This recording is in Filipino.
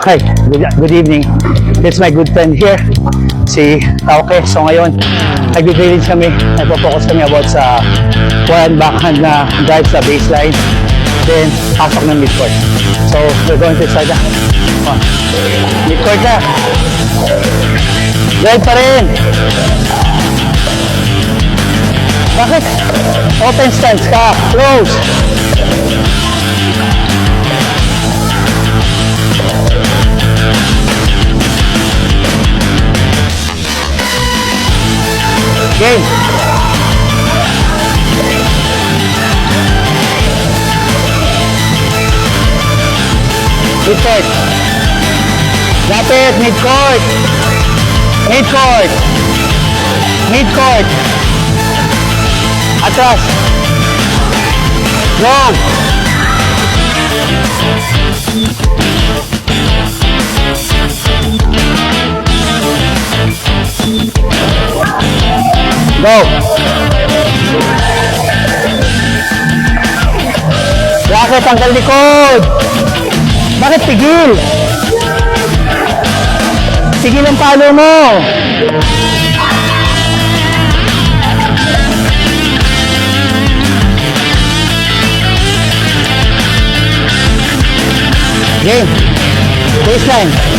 Hi, good evening. It's my good friend here, si Tauke. So ngayon, nag-drilling kami, nagpo-focus kami about sa forehand backhand na drive sa baseline, then pasok ng midcourt. So we're going to start na. Midcourt na. Drive pa rin. Bakit? Open stance ka. Close. Game. Midcourt. Lapit. Midcourt. Midcourt. Midcourt. Atras. Go. Go. Racket, tanggal likod. Bakit tigil? Tigil ang palo mo. Game. Baseline.